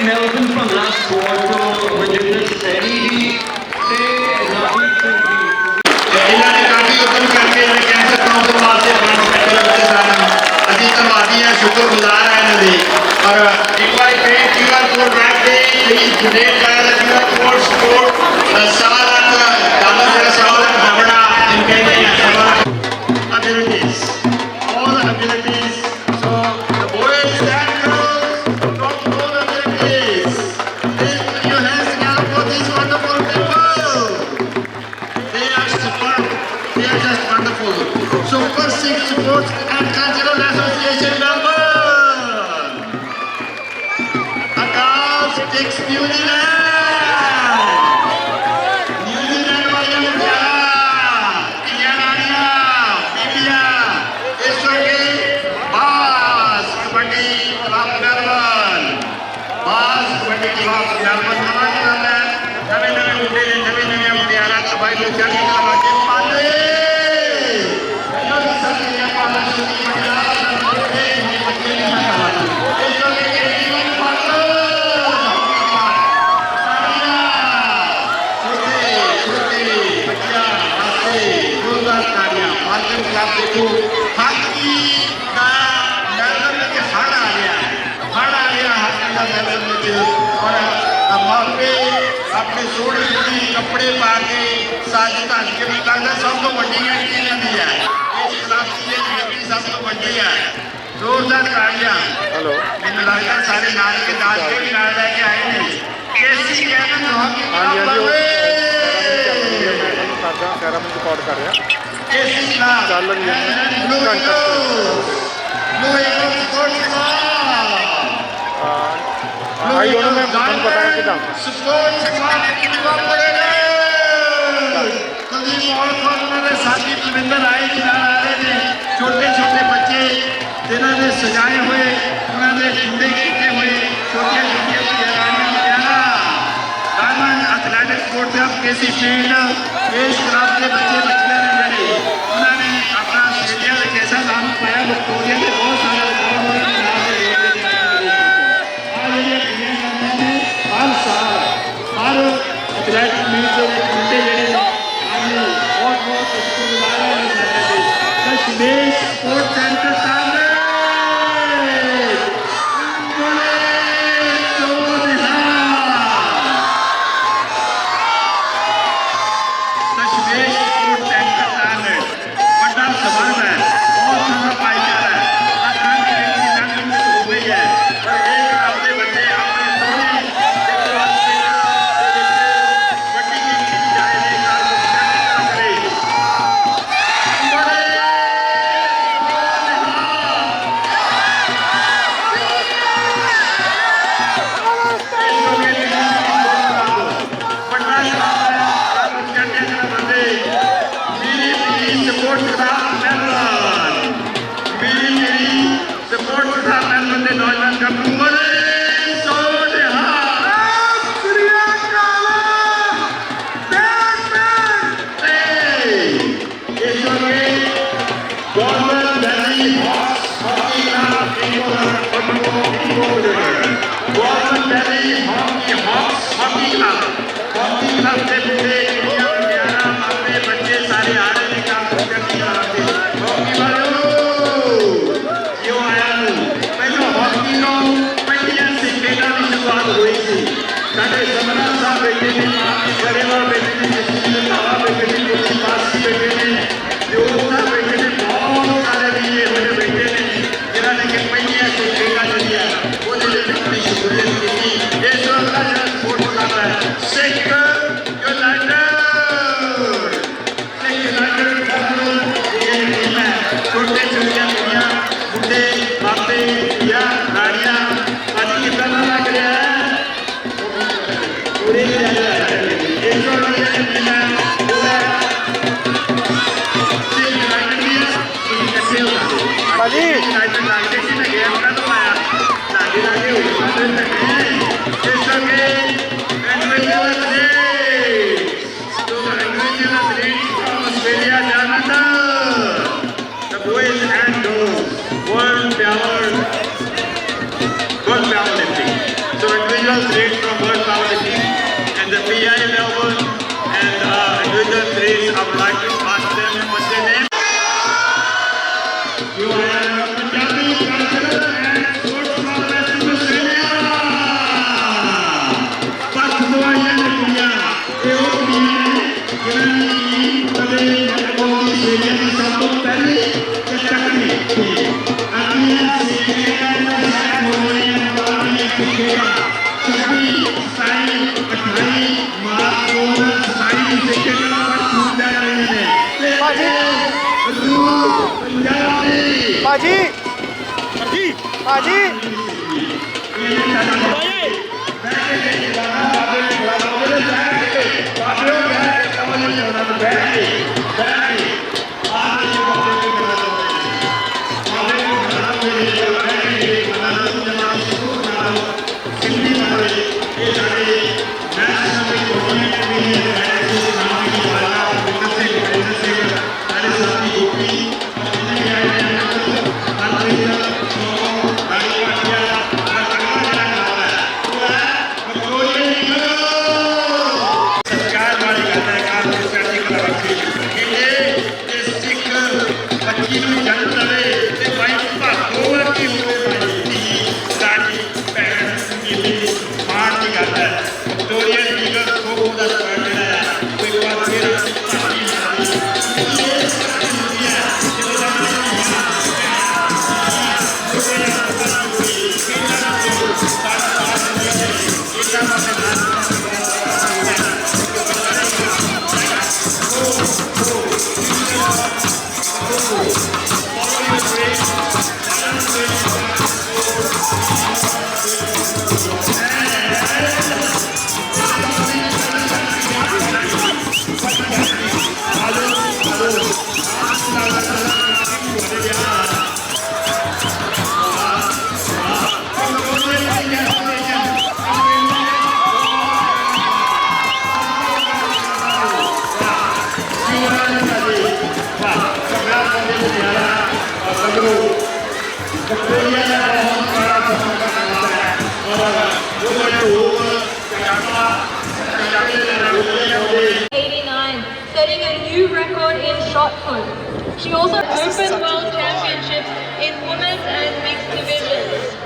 Melbourne bhangra support ਤੋਂ ਮਨਜਿੰਦਰ ਸੈਣੀ ਜੀ ਤੇ ਨਵਦੀਪ ਸਿੰਘ ਜੀ। ਇਹਨਾਂ ਨੇ ਕਾਫੀ ਉਦਮ ਕਰਕੇ ਜਿਹੜੇ ਕੈਂਸਰ ਕਾਉਂਸਲ ਵਾਸਤੇ ਫੰਡ ਇਕੱਠੇ ਕੀਤੇ ਸਨ। ਅਸੀਂ ਧੰਨਵਾਦੀ ਹਾਂ, ਸ਼ੁਕਰਗੁਜ਼ਾਰ ਹਾਂ ਇਹਨਾਂ ਦੇ। ਔਰ ਇੱਕ ਵਾਰ ਫਿਰ QR ਕੋਡ ਰੱਖ ਕੇ ਪਲੀਜ਼ ਡੋਨੇਟ ਕਰਾ ਦਾ QR ਕੋਡ ਸਪੋਰਟ $1.25 ਲੱਖ ਜਿਹੜਾ $100 ਲੱਖ ਬਣਾ ਇਹਨੂੰ ਕਹਿੰਦੇ ਆ abilities, all the abilities. So the boys stand close, don't know the abilities. Please put your hands together for these wonderful people. They are superb. They are just wonderful. Super Sikh Sports and Cultural Association Melbourne. Across Sticks New Zealand. New Zealand वाले मुझे इंडियानिया, India, इस वक्त बास kabaddi club Melbourne, बास kabaddi club Melbourne नवे नवे मुंडे नवे मुंडियारा सबाई लोग चढ़ी कला के पाले यो सभी ने पाला शुरू किया बच्चे नहीं पाला इस वक्त के जीवन पालो देखो हाकी का मेलबर्न में हड़ आ गया हाकी का मेलबर्न में और वहाँ पे अपने सोने सोने कपड़े पा के साज धज के लगता सब तो बड़ी टीम दी है इस क्लास की ये सब तो बड़ी है जोरदार तालियां। हेलो मैंने लगता सारे नाल के दाद के भी नाल लेके आए हैं कैसी कहना हॉकी कैरम रिकॉर्ड कर रहा कैसी क्लास चल रही है आई डोंट नो मैं पता है कि स्पोर्ट्स कितना पड़ेगा कुलदीप और उन्होंने साथी कुलविंदर आए जी नाल आ रहे थे छोटे छोटे बच्चे जिन्होंने सजाए हुए उन्होंने झूले कीते हुए छोटे छोटे डायमंड एथलेटिक स्पोर्ट्स क्लब केसी फील्ड इस क्लब के बच्चे बच्चियां ने बड़े उन्होंने अपना ऑस्ट्रेलिया में कैसा नाम पाया विक्टोरिया के बहुत सारे हर साल हर एथलेटिक मीट के मुंडे ਜਿਹੜੇ बहुत बहुत शुक्रगुजार हैं कश्मीर स्पोर्ट्स सेंटर सामने कश्मीर स्पोर्ट्स सेंटर सामने बड़ा सवाल है बहुत सारा भाईचारा है अखान की व्यक्ति नंग हो गई है और एक अपने बच्चे अपने सोनी बड़ी की जाए individual individual threads from world power Sikh and the PI Melbourne and individual threads. I would like to ask them what's their name. You are Punjabi cultural and sports festival Australia. First दवाइयां निकलियां ये वो कुड़ियां ने जिन्होंने कदे नकबोगी सेलियां की सब तो पहले तकनी थी अगली सेलियां ceremonies वाली कुड़ियां सभी साई 28 मार्च को साई सेक्रेटरी पर छूट दे रहे हैं पाजी पाजी setting a new record in shot put. She also opened world championships in women's and mixed divisions.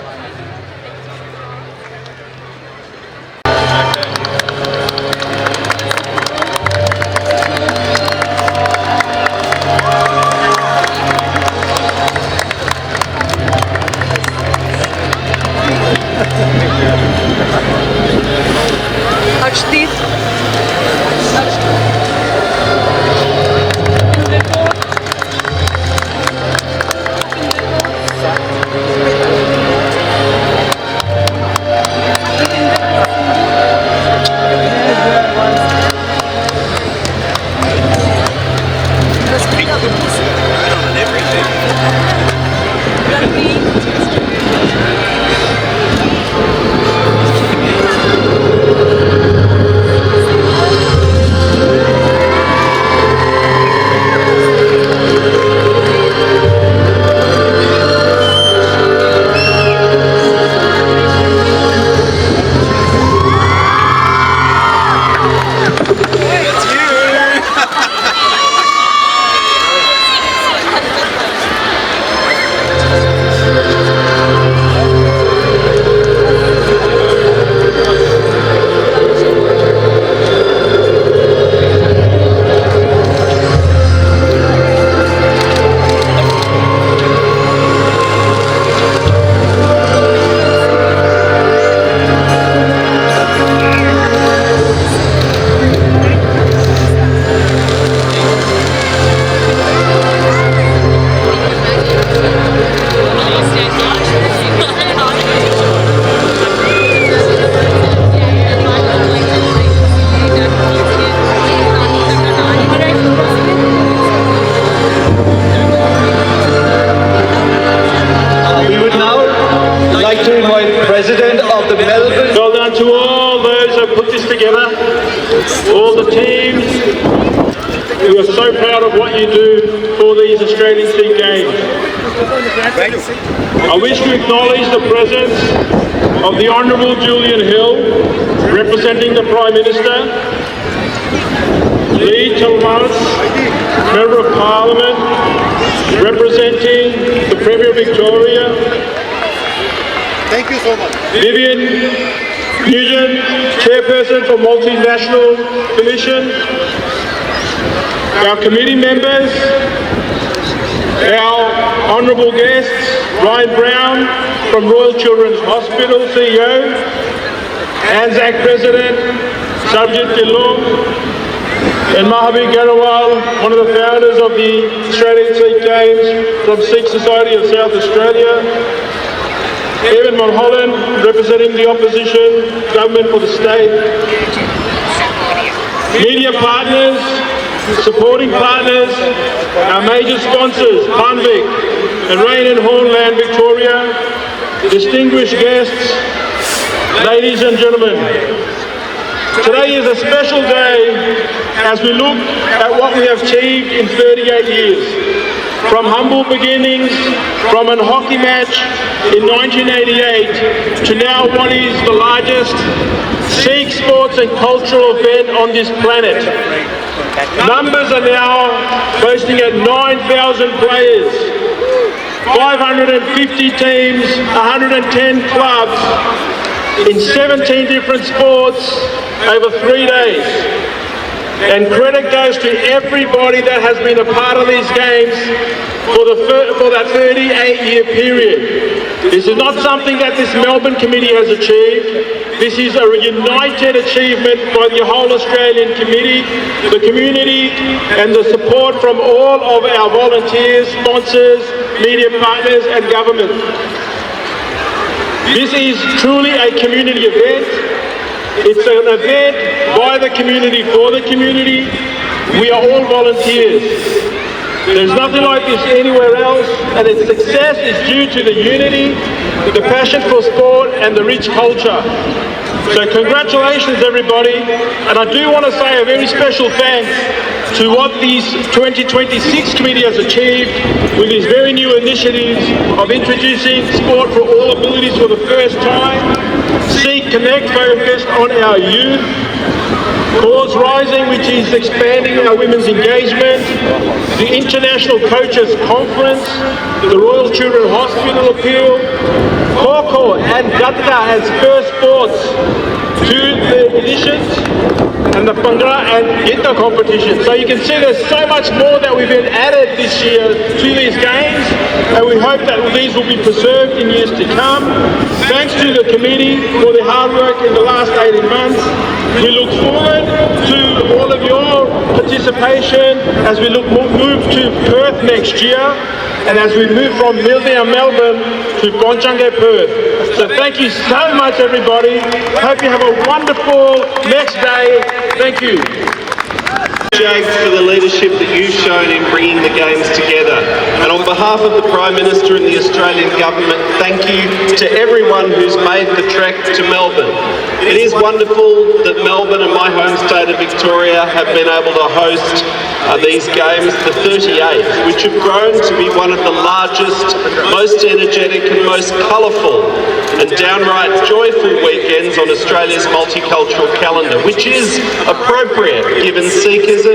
all the teams who are so proud of what you do for these Australian Sikh Games. I wish to acknowledge the presence of the Honourable Julian Hill, representing the Prime Minister, Lee Talmans, Member of Parliament, representing the Premier of Victoria, Thank you so much. Vivian Nugent, Chairperson for Multinational Commission, our committee members, our honourable guests, Ryan Brown from Royal Children's Hospital, CEO, ANZAC President, Sarabjit Dhillon, and Mahavir Garawal, one of the founders of the Australian Sikh Games from Sikh Society of South Australia, Evan Mulholland, representing the opposition government for the state, media partners, supporting partners, our major sponsors, Panvik and Rain and Hornland Victoria, distinguished guests, ladies and gentlemen. Today is a special day as we look at what we have achieved in 38 years. From humble beginnings, from a hockey match in 1988 to now what is the largest Sikh sports and cultural event on this planet. Numbers are now boasting at 9,000 players, 550 teams, 110 clubs in 17 different sports over 3 days. And credit goes to everybody that has been a part of these games for that 38-year period. This is not something that this Melbourne committee has achieved. This is a united achievement by the whole Australian committee, the community, and the support from all of our volunteers, sponsors, media partners, and government. This is truly a community event. It's an event by the community, for the community. We are all volunteers. There's nothing like this anywhere else, and its success is due to the unity, the passion for sport, and the rich culture. So congratulations everybody, and I do want to say a very special thanks to what these 2026 committee has achieved with these very new initiatives of introducing sport for all abilities for the first time, Sikh Connect focused on our youth, Cause Rising, which is expanding our women's engagement, the International Coaches Conference, the Royal Children's Hospital appeal, Kho and Gatka as first sports to the editions, and the Bhangra and Gita competition. So you can see there's so much more that we've been added this year to these games, and we hope that these will be preserved in years to come. Thanks to the committee for their hard work in the last 18 months. We look forward to all of your participation as we move to Perth next year, and as we move from Melbourne to Bonchangay, Perth. So thank you so much everybody. Hope you have a wonderful next day. Thank you. Jags, for the leadership that you've shown in bringing the games together. And on behalf of the Prime Minister and the Australian Government, thank you to everyone who's made the trek to Melbourne. It is wonderful that Melbourne and my home state of Victoria have been able to host these games, the 38th, which have grown to be one of the largest, most energetic and most colourful and downright joyful weekends on Australia's multicultural calendar, which is appropriate given Sikhism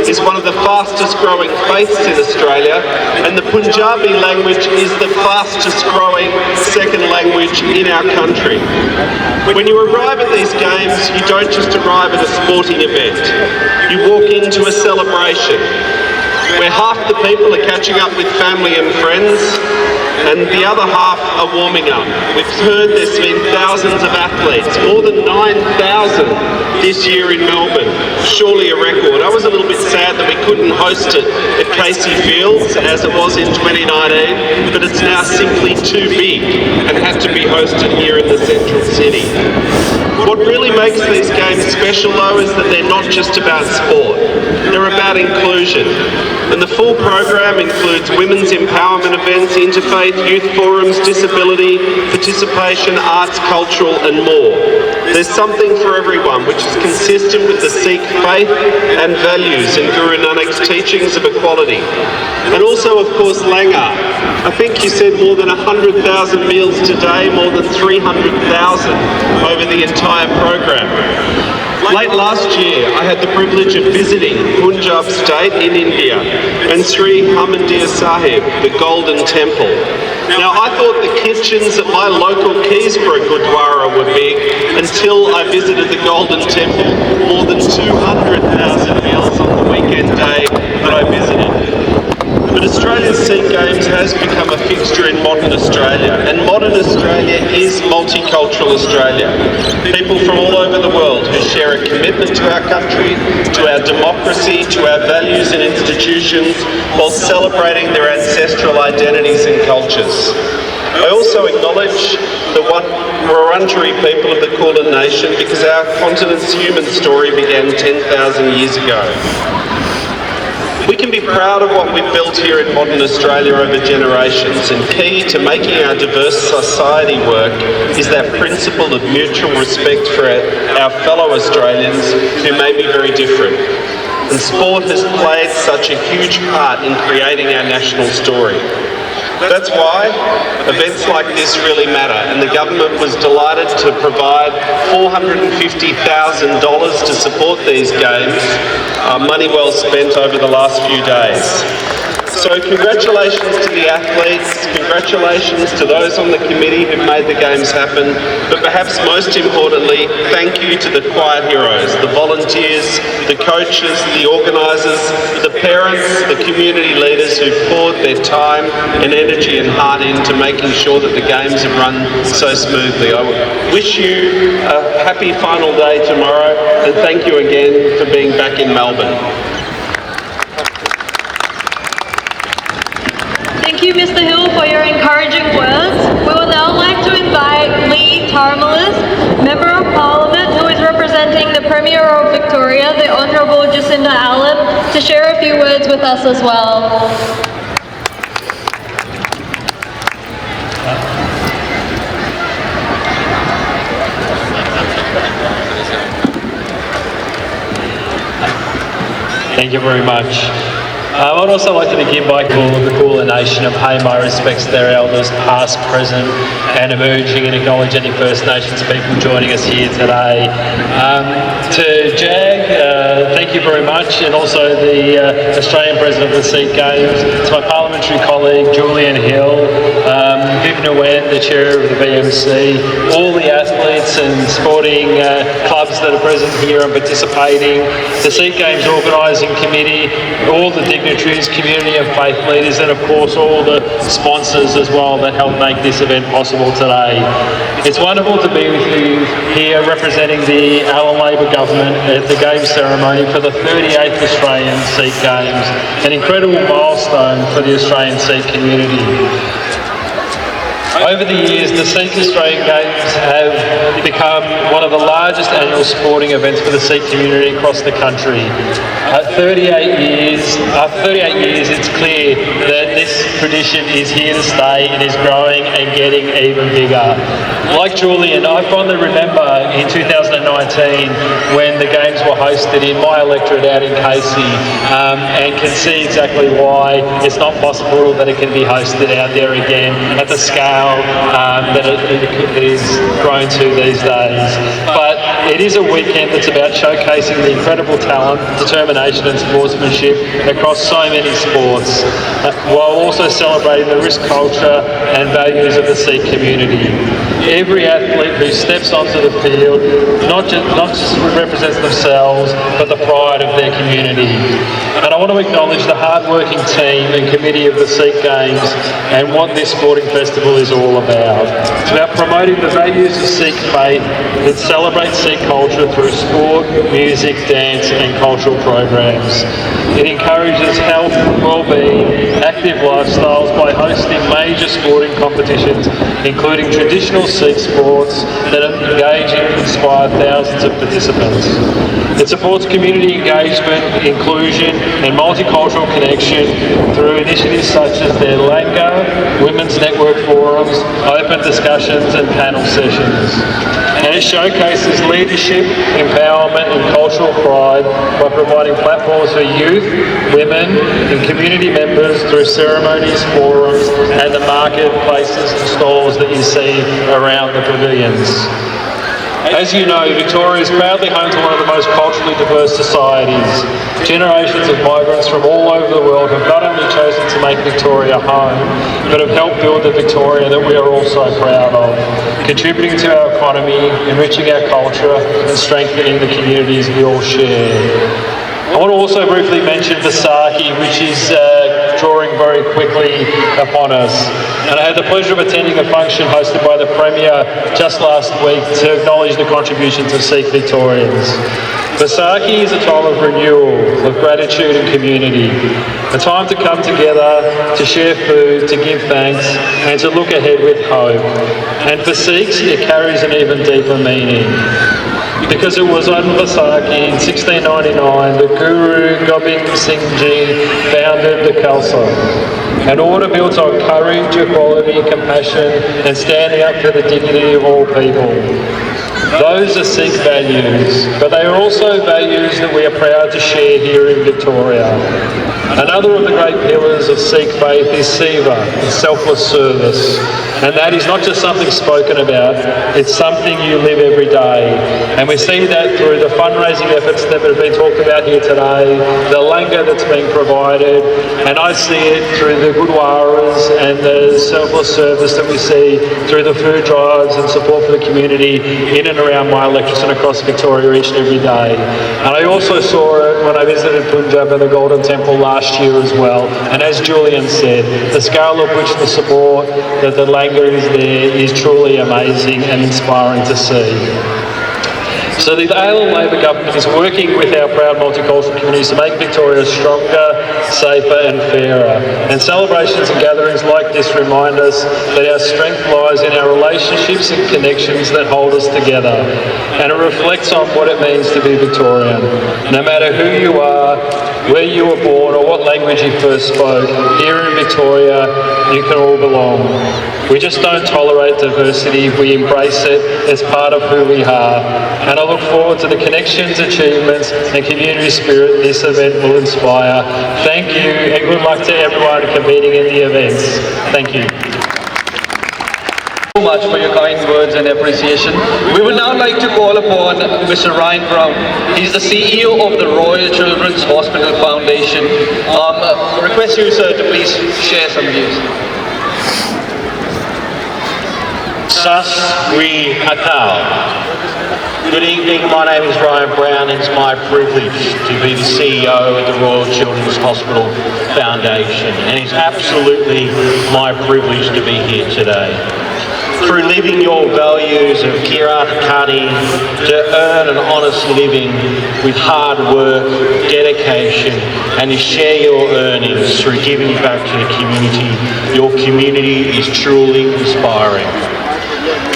is one of the fastest growing faiths in Australia, and the Punjabi language is the fastest growing second language in our country. When you arrive at these games, you don't just arrive at a sporting event, you walk into a celebration where half the people are catching up with family and friends and the other half are warming up. We've heard there's been thousands of athletes, more than 9,000 this year in Melbourne, surely a record. I was a little bit sad that we couldn't host it at Casey Fields as it was in 2019, but it's now simply too big and had to be hosted here in the central city. What really makes these games special though is that they're not just about sport, they're about inclusion. And the full program includes women's empowerment events, interfaith, youth forums, disability, participation, arts, cultural and more. There's something for everyone, which which is consistent with the Sikh faith and values and Guru Nanak's teachings of equality. And also, of course, langar. I think you said more than 100,000 meals today, more than 300,000 over the entire program. Late last year, I had the privilege of visiting Punjab state in India and Sri Harmandir Sahib, the Golden Temple. Now, I thought the kitchens at my local Keysborough Gurdwara were big until I visited the Golden Temple, more than 200,000 meals on the weekend day that I visited. But Australia's Sikh Games has become a fixture in modern Australia, and modern Australia is multicultural Australia. People from all over the world who share a commitment to our country, to our democracy, to our values and institutions, while celebrating their ancestral identities and cultures. I also acknowledge the Wurundjeri people of the Kulin Nation because our continent's human story began 10,000 years ago. We can be proud of what we've built here in modern Australia over generations, and key to making our diverse society work is that principle of mutual respect for our fellow Australians who may be very different. And sport has played such a huge part in creating our national story. That's why events like this really matter, and the government was delighted to provide $450,000 to support these games, money well spent over the last few days. So congratulations to the athletes, congratulations to those on the committee who made the games happen, but perhaps most importantly, thank you to the quiet heroes, the volunteers, the coaches, the organisers, the parents, the community leaders who poured their time and energy and heart into making sure that the games have run so smoothly. I wish you a happy final day tomorrow, and thank you again for being back in Melbourne. Thank you, Mr. Hill, for your encouraging words. We would now like to invite Lee Tarmalis, Member of Parliament, who is representing the Premier of Victoria, the Honourable Jacinda Allen, to share a few words with us as well. Thank you very much. I would also like to begin by calling the Kulin Nation and pay my respects to their elders, past, present and emerging, and acknowledge any First Nations people joining us here today. To Jag, thank you very much, and also the Australian President of the Sikh Games, to my parliamentary colleague Julian Hill, Viv Nguyen, the Chair of the BMC, all the athletes and sporting clubs that are present here and participating, the Sikh Games Organising Committee, all the dignitaries, community and faith leaders, and of course all the sponsors as well that helped make this event possible today. It's wonderful to be with you here representing the Allan Labor government at the Games ceremony for the 38th Australian Sikh Games, an incredible milestone for the Australian Sikh community. Over the years, the Sikh Australian Games have become one of the largest annual sporting events for the Sikh community across the country. After 38 years, it's clear that this tradition is here to stay and is growing and getting even bigger. Like Julian, I fondly remember in 2019 when the Games were hosted in my electorate out in Casey, and can see exactly why it's not possible that it can be hosted out there again at the scale that it is grown to these days. But it is a weekend that's about showcasing the incredible talent, determination and sportsmanship across so many sports, while also celebrating the risk culture and values of the Sikh community. Every athlete who steps onto the field not just represents themselves, but the pride of their community. And I want to acknowledge the hard-working team and committee of the Sikh Games and what this sporting festival is all about. It's about promoting the values of Sikh faith that celebrate Sikh culture through sport, music, dance and cultural programs. It encourages health, well-being, active lifestyles by hosting major sporting competitions, including traditional Sikh sports that engage and inspire thousands of participants. It supports community engagement, inclusion and multicultural connection through initiatives such as their Langar, Women's Network forums, open discussions and panel sessions. And it showcases leadership, empowerment and cultural pride by providing platforms for youth, women and community members through ceremonies, forums and the marketplaces and stalls that you see around the pavilions. As you know, Victoria is proudly home to one of the most culturally diverse societies. Generations of migrants from all over the world have not only chosen to make Victoria home, but have helped build the Victoria that we are all so proud of, contributing to our economy, enriching our culture and strengthening the communities we all share. I want to also briefly mention Vaisakhi, which is drawing very quickly upon us. And I had the pleasure of attending a function hosted by the Premier just last week to acknowledge the contributions of Sikh Victorians. Vaisakhi is a time of renewal, of gratitude and community, a time to come together, to share food, to give thanks and to look ahead with hope. And for Sikhs, it carries an even deeper meaning. Because it was on Vaisakhi in 1699 that Guru Gobind Singh Ji founded the Khalsa, an order built on courage, equality, compassion and standing up for the dignity of all people. Those are Sikh values, but they are also values that we are proud to share here in Victoria. Another of the great pillars of Sikh faith is Seva, selfless service. And that is not just something spoken about, it's something you live every day. And we see that through the fundraising efforts that have been talked about here today, the Langar that's being provided, and I see it through the Gurdwaras and the selfless service that we see through the food drives and support for the community in and around my electorate and across Victoria each and every day. And I also saw it when I visited Punjab and the Golden Temple last year as well. And as Julian said, the scale of which the support that the Langar is there is truly amazing and inspiring to see. So the ALM Labor government is working with our proud multicultural communities to make Victoria stronger, safer and fairer. And celebrations and gatherings like this remind us that our strength lies in our relationships and connections that hold us together. And it reflects on what it means to be Victorian. No matter who you are, where you were born or what language you first spoke, here in Victoria, you can all belong. We just don't tolerate diversity, we embrace it as part of who we are. And I look forward to the connections, achievements and community spirit this event will inspire. Thank you and good luck to everyone competing in the events. Thank you. So much for your kind words and appreciation. We would now like to call upon Mr. Ryan Brown. He's the CEO of the Royal Children's Hospital Foundation. Request you, sir, to please share some views. Sas Sri Akal. Good evening, my name is Ryan Brown and it's my privilege to be the CEO of the Royal Children's Hospital Foundation, and it's absolutely my privilege to be here today. Through living your values of Kiratakani, to earn an honest living with hard work, dedication and to share your earnings through giving back to the community, your community is truly inspiring.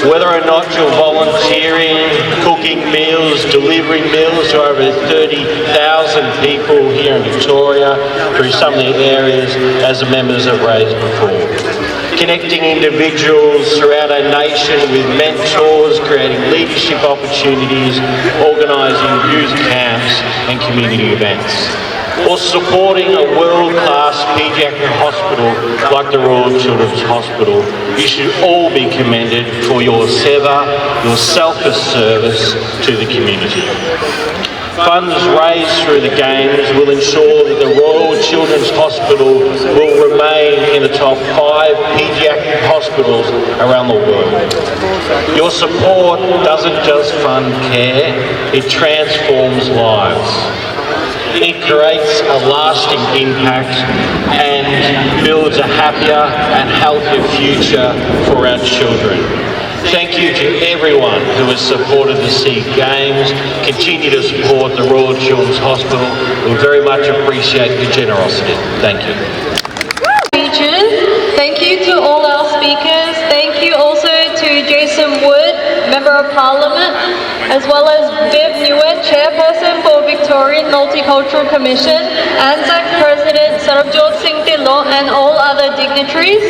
Whether or not you're volunteering, cooking meals, delivering meals to over 30,000 people here in Victoria through some of the areas as the members have raised before. Connecting individuals throughout our nation with mentors, creating leadership opportunities, organising youth camps and community events. Or supporting a world-class paediatric hospital like the Royal Children's Hospital. You should all be commended for your seva, your selfless service to the community. Funds raised through the Games will ensure that the Royal Children's Hospital will remain in the top 5 paediatric hospitals around the world. Your support doesn't just fund care, it transforms lives. It creates a lasting impact and builds a happier and healthier future for our children. Thank you to everyone who has supported the SINGH Games. Continue to support the Royal Children's Hospital. We very much appreciate your generosity. Thank you. Thank you to all Parliament, as well as Viv Nguyen, Chairperson for Victorian Multicultural Commission, ANZAC President Sarabjot Singh Dhillon, and all other dignitaries.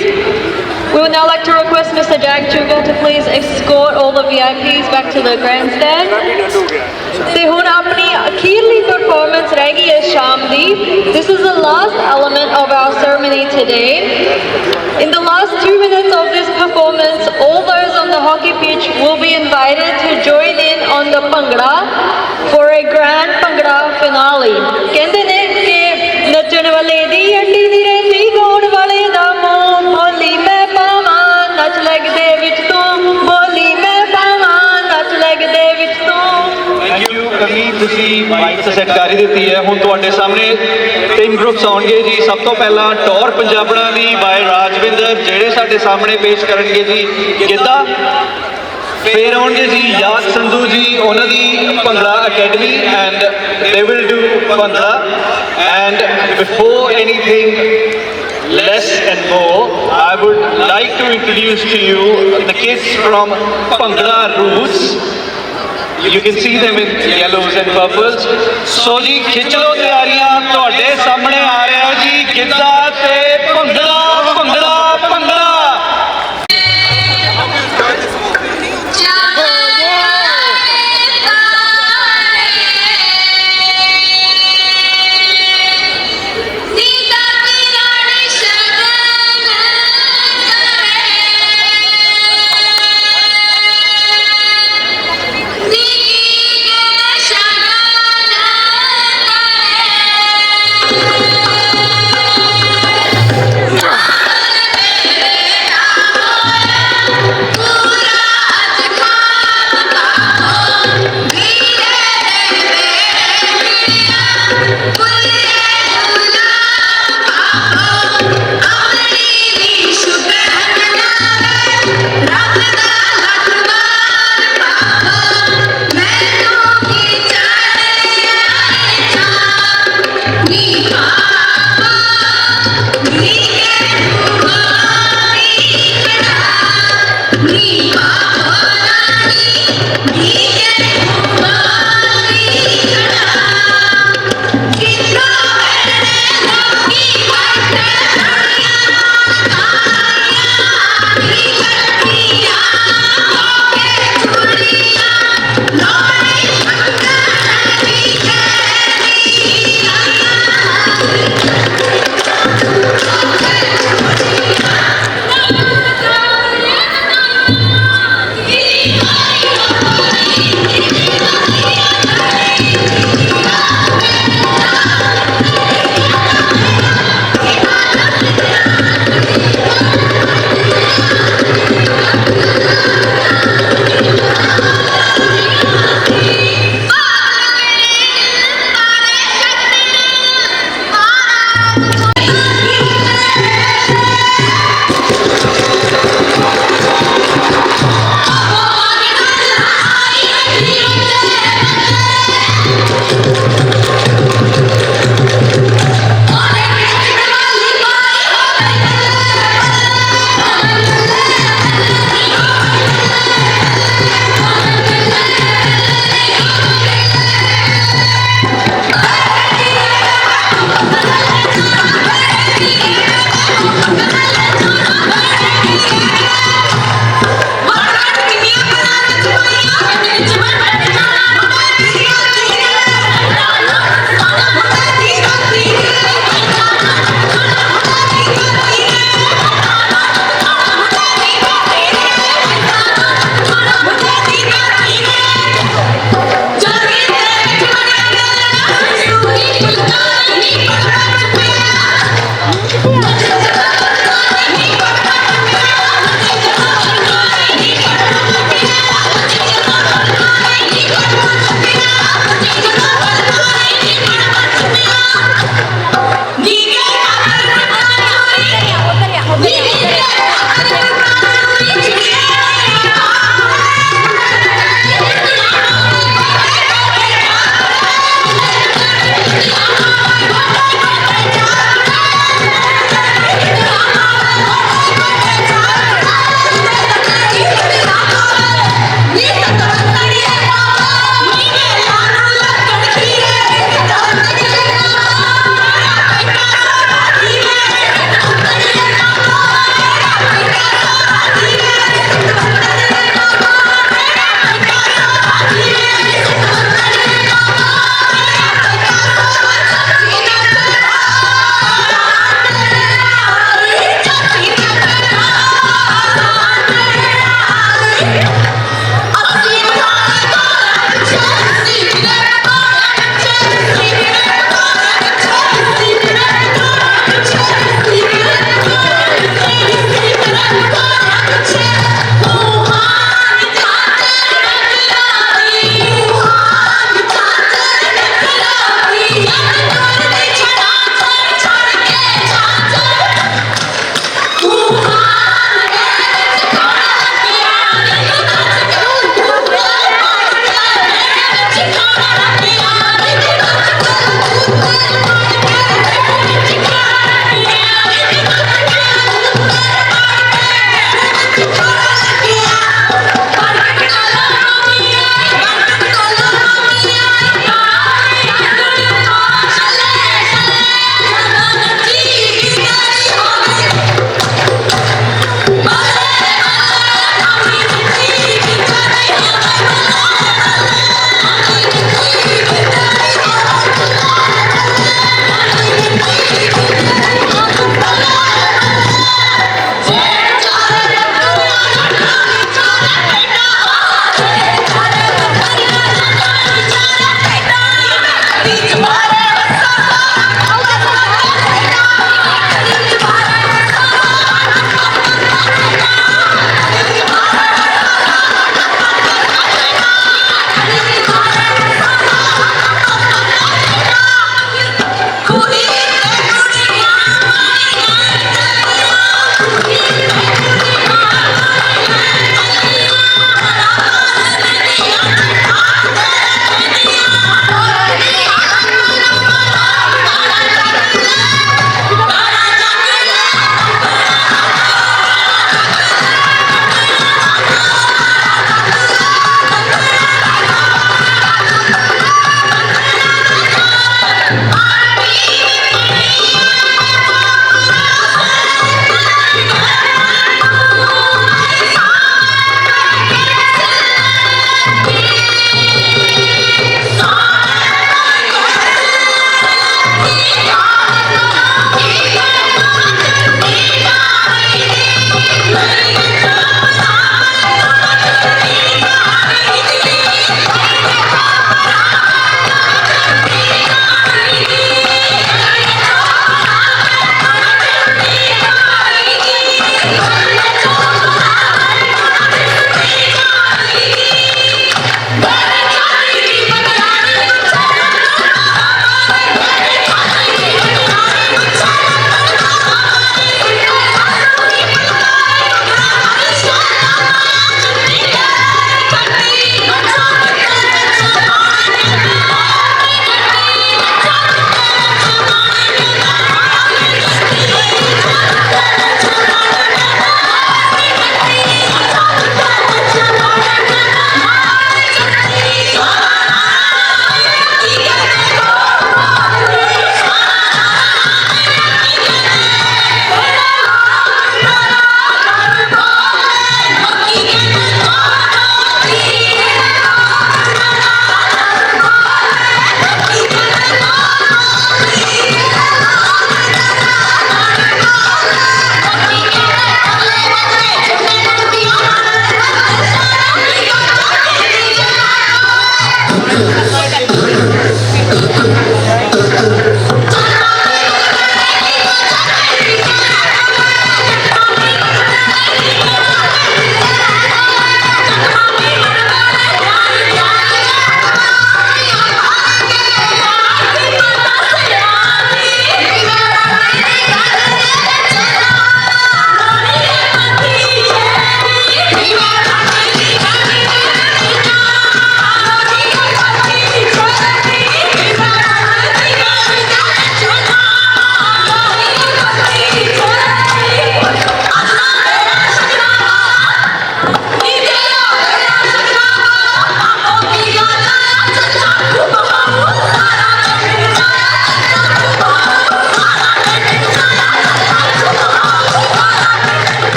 We would now like to request Mr. Jag Chuga to please escort all the VIPs back to the grandstand. ਤੇ ਹੁਣ ਆਪਣੀ ਅਖੀਰਲੀ performance ਰਹਿ ਗਈ ਹੈ ਸ਼ਾਮ ਦੀ. This is the last element of our ceremony today. In the last 2 minutes of this performance, all those on the hockey pitch will be invited to join in on the Bhangra for a grand Bhangra finale. ਕਹਿੰਦੇ ਨੇ ਕਿ ਨੱਚਣ ਵਾਲੇ ਦੀ ਅੱਡੀ ਦੀ ਰਹਿੰਦੀ ਗਾਉਣ ਵਾਲੇ ਦਾ ਮੂੰਹ ਬੋਲੀ ਮੈਂ ਪਾਵਾਂ ਨੱਚ ਲੱਗਦੇ ਵਿੱਚ ਤੂੰ ਬੋਲੀ ਮੈਂ ਪਾਵਾਂ ਨੱਚ ਲੱਗਦੇ ਵਿੱਚ ਤੂੰ. ਥੈਂਕ ਯੂ ਕਮੀ, ਤੁਸੀਂ ਮਾਈਕ ਤੇ ਸੈੱਟ ਕਰ ਹੀ ਦਿੱਤੀ ਹੈ. ਹੁਣ ਤੁਹਾਡੇ ਸਾਹਮਣੇ 3 ਗਰੁੱਪਸ ਆਉਣਗੇ ਜੀ. ਸਭ ਤੋਂ ਪਹਿਲਾਂ ਟੌਰ ਪੰਜਾਬਣਾ ਦੀ ਬਾਏ ਰਾਜਵਿੰਦਰ, ਜਿਹੜੇ ਸਾਡੇ ਸਾਹਮਣੇ ਪੇਸ਼ ਕਰਨਗੇ ਜੀ ਗਿੱਧਾ. ਫਿਰ ਆਉਣਗੇ ਜੀ ਯਾਦ ਸੰਧੂ ਜੀ, ਉਹਨਾਂ ਦੀ bhangra academy, and they will do bhangra. And before anything less and more, I would like to introduce to you the kids from Bhangra Roots. You can see them in yellows and purples. So ji khich lo tiyariyan, ਤੁਹਾਡੇ ਸਾਹਮਣੇ ਆ ਰਿਹਾ ਜੀ ਗਿੱਧਾ ਤੇ bhangra bhangra bhangra. Thank you.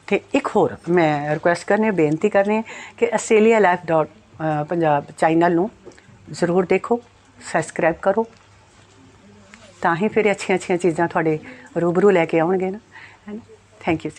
ਤੇ ਇੱਕ ਹੋਰ ਮੈਂ ਰਿਕੁਐਸਟ ਕਰਨੀ ਬੇਨਤੀ ਕਰਨੀ ਕਿ ਆਸਟ੍ਰੇਲੀਆ ਲਾਈਫ ਪੰਜਾਬ ਚੈਨਲ ਨੂੰ ਜ਼ਰੂਰ ਦੇਖੋ, ਸਬਸਕ੍ਰਾਈਬ ਕਰੋ, ਤਾਂ ਹੀ ਫਿਰ ਅੱਛੀਆਂ ਚੀਜ਼ਾਂ ਤੁਹਾਡੇ ਰੂਬਰੂ ਲੈ ਕੇ ਆਉਣਗੇ ਨਾ, ਹੈ ਨਾ। Thank you.